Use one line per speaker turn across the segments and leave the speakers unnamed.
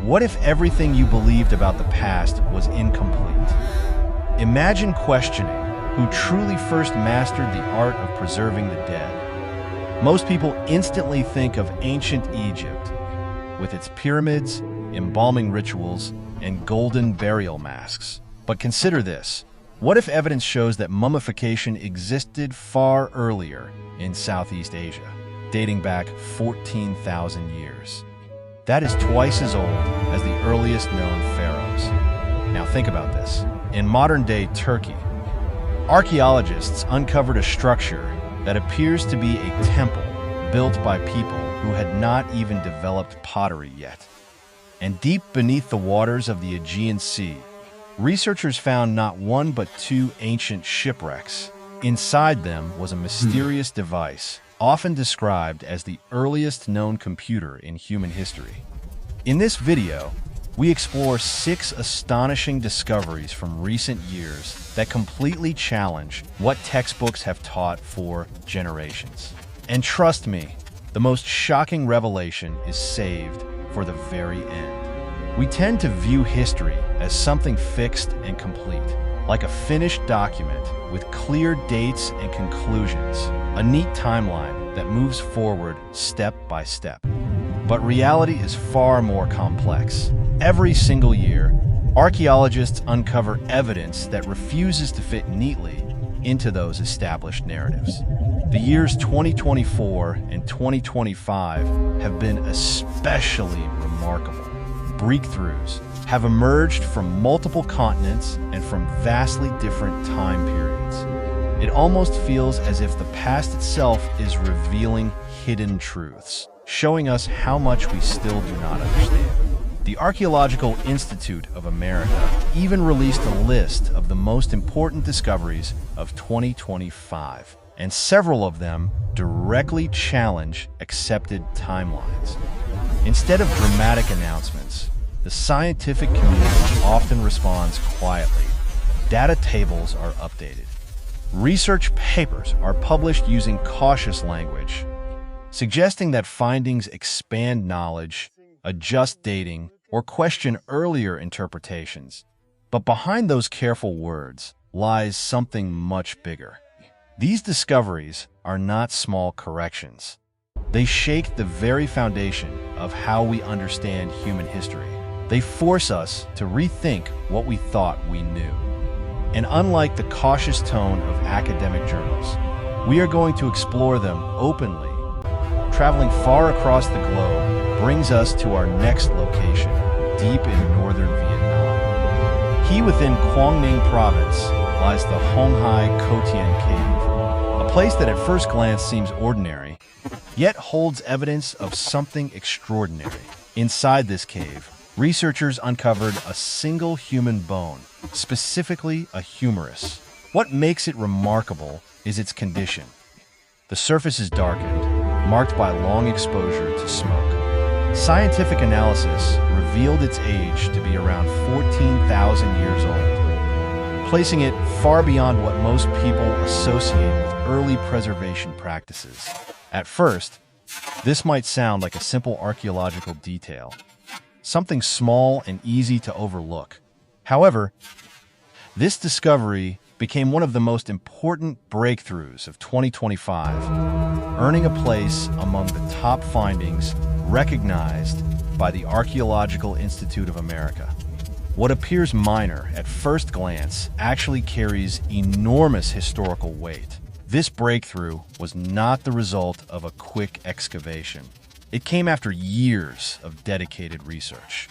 What if everything you believed about the past was incomplete? Imagine questioning who truly first mastered the art of preserving the dead. Most people instantly think of ancient Egypt, with its pyramids, embalming rituals, and golden burial masks. But consider this. What if evidence shows that mummification existed far earlier in Southeast Asia, dating back 14,000 years? That is twice as old as the earliest known pharaohs. Now think about this. In modern-day Turkey, archaeologists uncovered a structure that appears to be a temple built by people who had not even developed pottery yet. And deep beneath the waters of the Aegean Sea, researchers found not one but two ancient shipwrecks. Inside them was a mysterious device, often described as the earliest known computer in human history. In this video, we explore 6 astonishing discoveries from recent years that completely challenge what textbooks have taught for generations. And trust me, the most shocking revelation is saved for the very end. We tend to view history as something fixed and complete, like a finished document with clear dates and conclusions, a neat timeline that moves forward step by step. But reality is far more complex. Every single year, archaeologists uncover evidence that refuses to fit neatly into those established narratives. The years 2024 and 2025 have been especially remarkable. Breakthroughs have emerged from multiple continents and from vastly different time periods. It almost feels as if the past itself is revealing hidden truths, showing us how much we still do not understand. The Archaeological Institute of America even released a list of the most important discoveries of 2025, and several of them directly challenge accepted timelines. Instead of dramatic announcements, the scientific community often responds quietly. Data tables are updated. Research papers are published using cautious language, suggesting that findings expand knowledge, adjust dating, or question earlier interpretations. But behind those careful words lies something much bigger. These discoveries are not small corrections. They shake the very foundation of how we understand human history. They force us to rethink what we thought we knew. And unlike the cautious tone of academic journals, we are going to explore them openly. Traveling far across the globe brings us to our next location, deep in northern Vietnam. Within Quang Ninh Province lies the Hong Hai Cotian Cave, a place that at first glance seems ordinary, yet holds evidence of something extraordinary. Inside this cave, researchers uncovered a single human bone, specifically a humerus. What makes it remarkable is its condition. The surface is darkened, marked by long exposure to smoke. Scientific analysis revealed its age to be around 14,000 years old, placing it far beyond what most people associate with early preservation practices. At first, this might sound like a simple archaeological detail, something small and easy to overlook. However, this discovery became one of the most important breakthroughs of 2025, earning a place among the top findings recognized by the Archaeological Institute of America. What appears minor at first glance actually carries enormous historical weight. This breakthrough was not the result of a quick excavation. It came after years of dedicated research.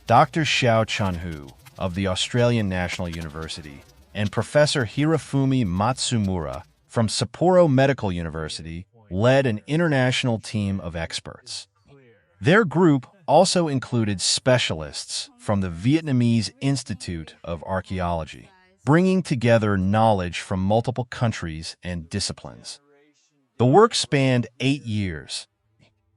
Dr. Xiao Chunhu of the Australian National University and Professor Hirofumi Matsumura from Sapporo Medical University led an international team of experts. Their group also included specialists from the Vietnamese Institute of Archaeology, bringing together knowledge from multiple countries and disciplines. The work spanned 8 years,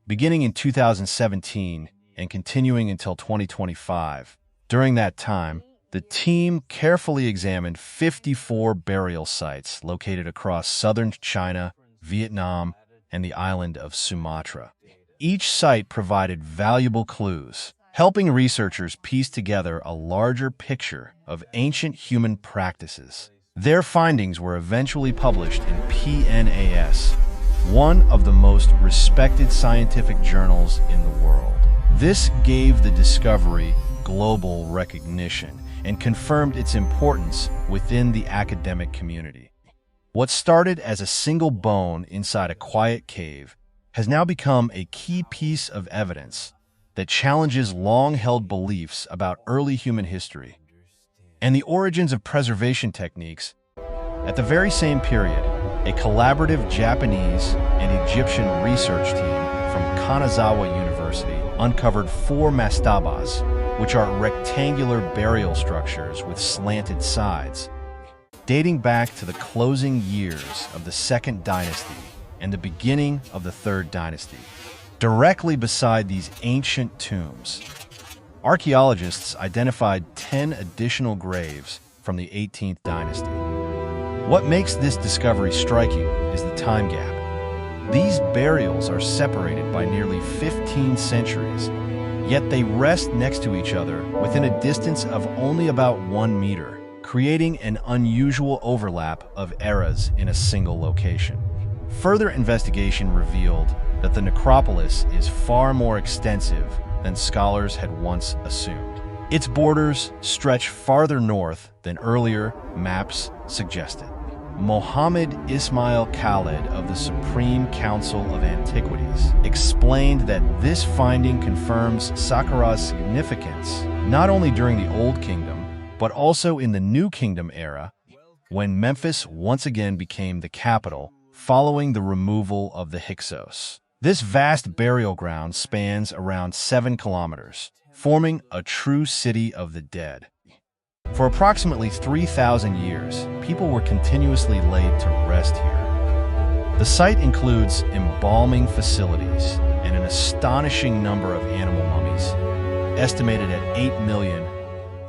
beginning in 2017 and continuing until 2025. During that time, the team carefully examined 54 burial sites located across southern China, Vietnam, and the island of Sumatra. Each site provided valuable clues, helping researchers piece together a larger picture of ancient human practices. Their findings were eventually published in PNAS, one of the most respected scientific journals in the world. This gave the discovery global recognition and confirmed its importance within the academic community. What started as a single bone inside a quiet cave has now become a key piece of evidence that challenges long-held beliefs about early human history and the origins of preservation techniques. At the very same period, a collaborative Japanese and Egyptian research team from Kanazawa University uncovered 4 mastabas, which are rectangular burial structures with slanted sides, dating back to the closing years of the Second Dynasty and the beginning of the Third Dynasty. Directly beside these ancient tombs, archaeologists identified 10 additional graves from the 18th dynasty. What makes this discovery striking is the time gap. These burials are separated by nearly 15 centuries, yet they rest next to each other within a distance of only about 1 meter, creating an unusual overlap of eras in a single location. Further investigation revealed that the necropolis is far more extensive than scholars had once assumed. Its borders stretch farther north than earlier maps suggested. Mohammed Ismail Khaled of the Supreme Council of Antiquities explained that this finding confirms Saqqara's significance not only during the Old Kingdom, but also in the New Kingdom era, when Memphis once again became the capital following the removal of the Hyksos. This vast burial ground spans around 7 kilometers, forming a true city of the dead. For approximately 3,000 years, people were continuously laid to rest here. The site includes embalming facilities and an astonishing number of animal mummies, estimated at 8 million,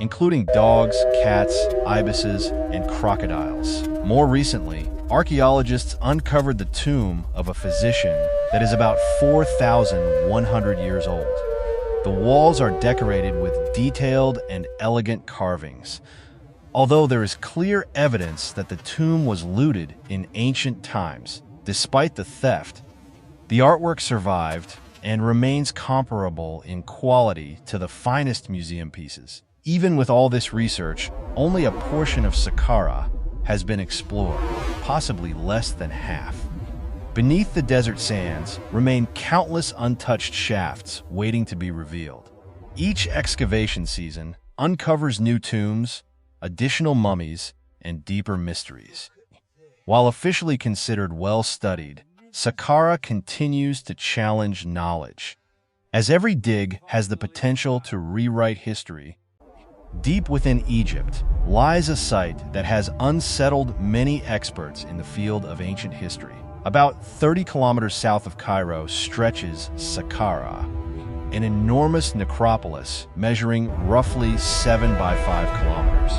including dogs, cats, ibises, and crocodiles. More recently, archaeologists uncovered the tomb of a physician that is about 4,100 years old. The walls are decorated with detailed and elegant carvings. Although there is clear evidence that the tomb was looted in ancient times, despite the theft, the artwork survived and remains comparable in quality to the finest museum pieces. Even with all this research, only a portion of Saqqara has been explored, possibly less than half. Beneath the desert sands remain countless untouched shafts waiting to be revealed. Each excavation season uncovers new tombs, additional mummies, and deeper mysteries. While officially considered well-studied, Saqqara continues to challenge knowledge. As every dig has the potential to rewrite history, deep within Egypt lies a site that has unsettled many experts in the field of ancient history. About 30 kilometers south of Cairo stretches Saqqara, an enormous necropolis measuring roughly 7 by 5 kilometers.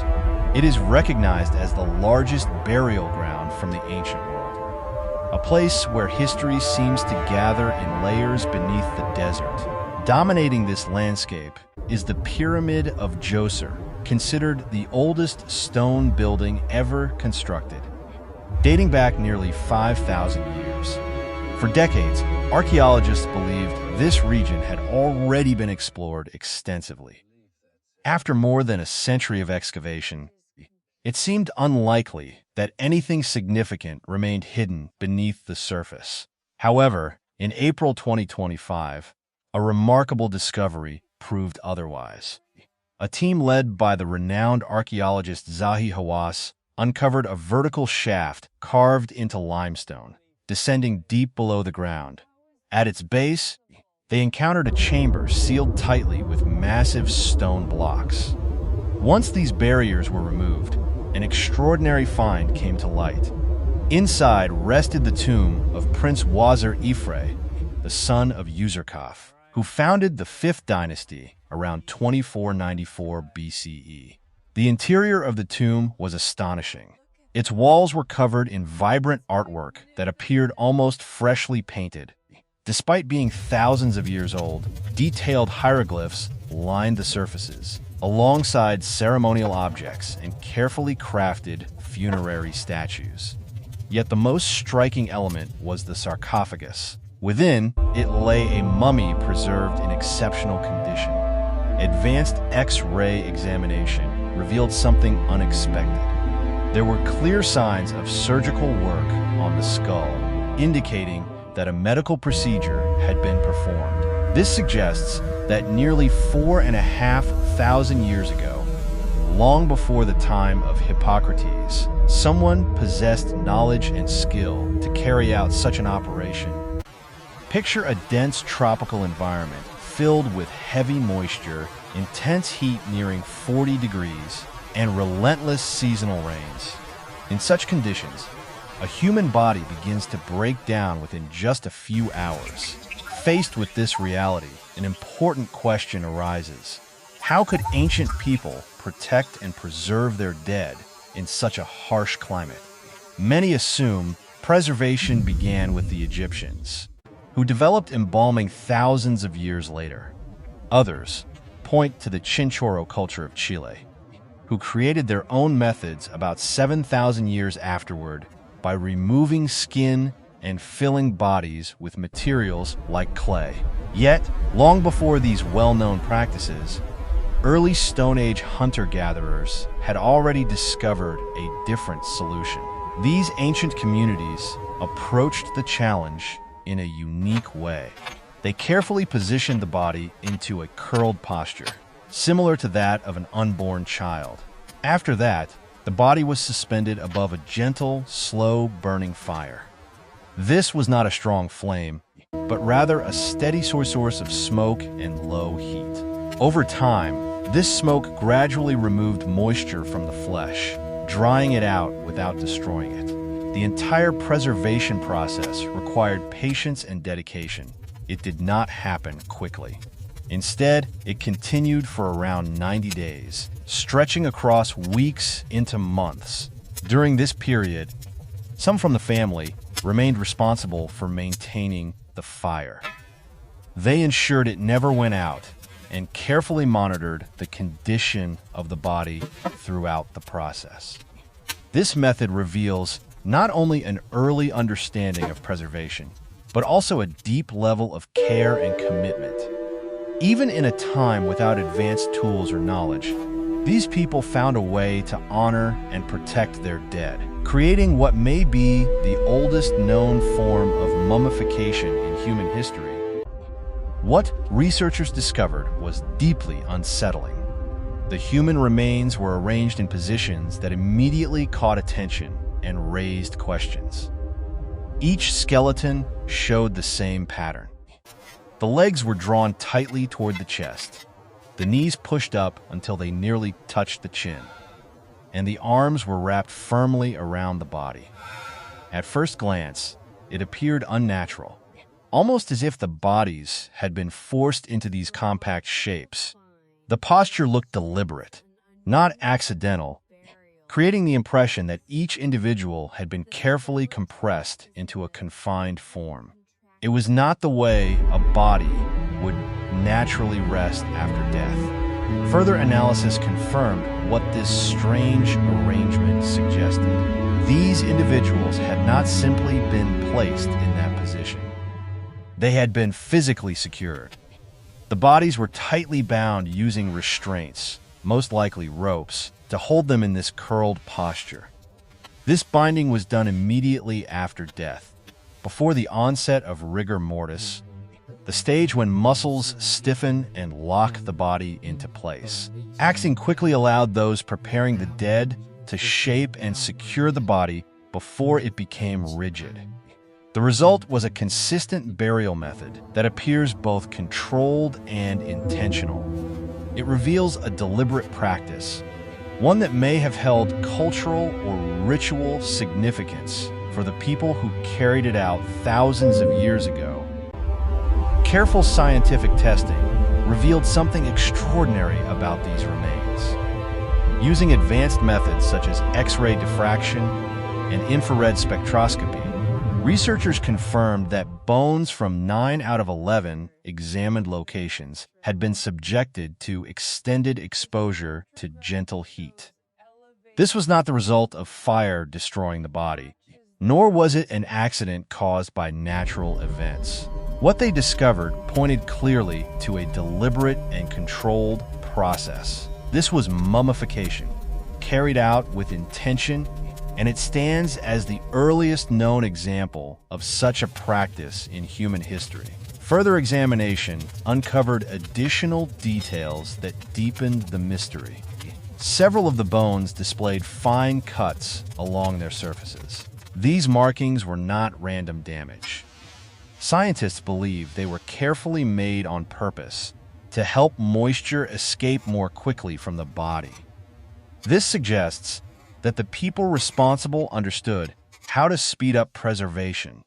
It is recognized as the largest burial ground from the ancient world, a place where history seems to gather in layers beneath the desert. Dominating this landscape is the Pyramid of Djoser, considered the oldest stone building ever constructed, dating back nearly 5,000 years. For decades, archaeologists believed this region had already been explored extensively. After more than a century of excavation, it seemed unlikely that anything significant remained hidden beneath the surface. However, in April 2025, a remarkable discovery proved otherwise. A team led by the renowned archaeologist Zahi Hawass uncovered a vertical shaft carved into limestone, descending deep below the ground. At its base, they encountered a chamber sealed tightly with massive stone blocks. Once these barriers were removed, an extraordinary find came to light. Inside rested the tomb of Prince Wazir Ifre, the son of Userkaf, who founded the 5th dynasty around 2494 BCE. The interior of the tomb was astonishing. Its walls were covered in vibrant artwork that appeared almost freshly painted. Despite being thousands of years old, detailed hieroglyphs lined the surfaces, alongside ceremonial objects and carefully crafted funerary statues. Yet the most striking element was the sarcophagus. Within, it lay a mummy preserved in exceptional condition. Advanced X-ray examination revealed something unexpected. There were clear signs of surgical work on the skull, indicating that a medical procedure had been performed. This suggests that nearly 4,500 years ago, long before the time of Hippocrates, someone possessed knowledge and skill to carry out such an operation. Picture a dense tropical environment filled with heavy moisture, intense heat nearing 40 degrees, and relentless seasonal rains. In such conditions, a human body begins to break down within just a few hours. Faced with this reality, an important question arises. How could ancient people protect and preserve their dead in such a harsh climate? Many assume preservation began with the Egyptians, who developed embalming thousands of years later. Others point to the Chinchorro culture of Chile, who created their own methods about 7,000 years afterward by removing skin and filling bodies with materials like clay. Yet, long before these well-known practices, early Stone Age hunter-gatherers had already discovered a different solution. These ancient communities approached the challenge in a unique way. They carefully positioned the body into a curled posture, similar to that of an unborn child. After that, the body was suspended above a gentle, slow-burning fire. This was not a strong flame, but rather a steady source of smoke and low heat. Over time, this smoke gradually removed moisture from the flesh, drying it out without destroying it. The entire preservation process required patience and dedication. It did not happen quickly. Instead, it continued for around 90 days, stretching across weeks into months. During this period, some from the family remained responsible for maintaining the fire. They ensured it never went out and carefully monitored the condition of the body throughout the process. This method reveals not only an early understanding of preservation, but also a deep level of care and commitment. Even in a time without advanced tools or knowledge, these people found a way to honor and protect their dead, creating what may be the oldest known form of mummification in human history. What researchers discovered was deeply unsettling. The human remains were arranged in positions that immediately caught attention and raised questions. Each skeleton showed the same pattern. The legs were drawn tightly toward the chest, the knees pushed up until they nearly touched the chin, and the arms were wrapped firmly around the body. At first glance, it appeared unnatural, almost as if the bodies had been forced into these compact shapes. The posture looked deliberate, not accidental, creating the impression that each individual had been carefully compressed into a confined form. It was not the way a body would naturally rest after death. Further analysis confirmed what this strange arrangement suggested. These individuals had not simply been placed in that position. They had been physically secured. The bodies were tightly bound using restraints, most likely ropes, to hold them in this curled posture. This binding was done immediately after death, before the onset of rigor mortis, the stage when muscles stiffen and lock the body into place. Acting quickly allowed those preparing the dead to shape and secure the body before it became rigid. The result was a consistent burial method that appears both controlled and intentional. It reveals a deliberate practice, one that may have held cultural or ritual significance for the people who carried it out thousands of years ago. Careful scientific testing revealed something extraordinary about these remains. Using advanced methods such as X-ray diffraction and infrared spectroscopy, Researchers confirmed that bones from 9 out of 11 examined locations had been subjected to extended exposure to gentle heat. This was not the result of fire destroying the body, nor was it an accident caused by natural events. What they discovered pointed clearly to a deliberate and controlled process. This was mummification, carried out with intention, and it stands as the earliest known example of such a practice in human history. Further examination uncovered additional details that deepened the mystery. Several of the bones displayed fine cuts along their surfaces. These markings were not random damage. Scientists believe they were carefully made on purpose to help moisture escape more quickly from the body. This suggests that the people responsible understood how to speed up preservation,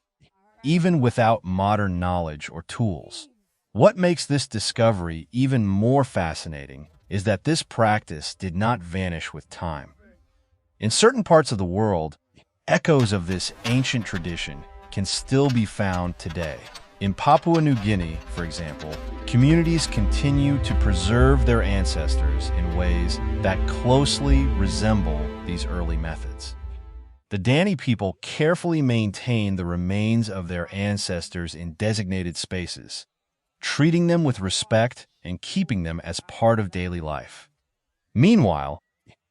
even without modern knowledge or tools. What makes this discovery even more fascinating is that this practice did not vanish with time. In certain parts of the world, echoes of this ancient tradition can still be found today. In Papua New Guinea, for example, communities continue to preserve their ancestors in ways that closely resemble these early methods. The Dani people carefully maintain the remains of their ancestors in designated spaces, treating them with respect and keeping them as part of daily life. Meanwhile,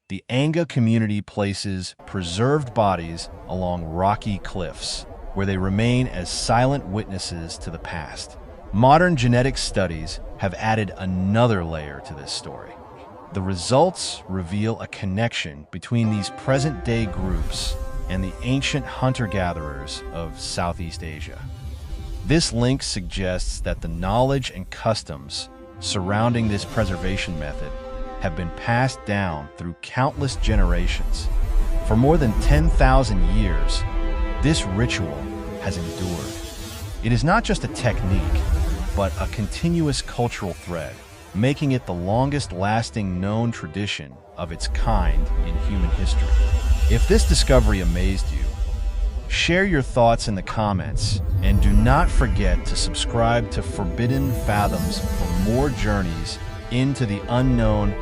the Anga community places preserved bodies along rocky cliffs, where they remain as silent witnesses to the past. Modern genetic studies have added another layer to this story. The results reveal a connection between these present-day groups and the ancient hunter-gatherers of Southeast Asia. This link suggests that the knowledge and customs surrounding this preservation method have been passed down through countless generations. For more than 10,000 years, this ritual has endured. It is not just a technique, but a continuous cultural thread, making it the longest-lasting known tradition of its kind in human history. If this discovery amazed you, share your thoughts in the comments, and do not forget to subscribe to Forbidden Fathoms for more journeys into the unknown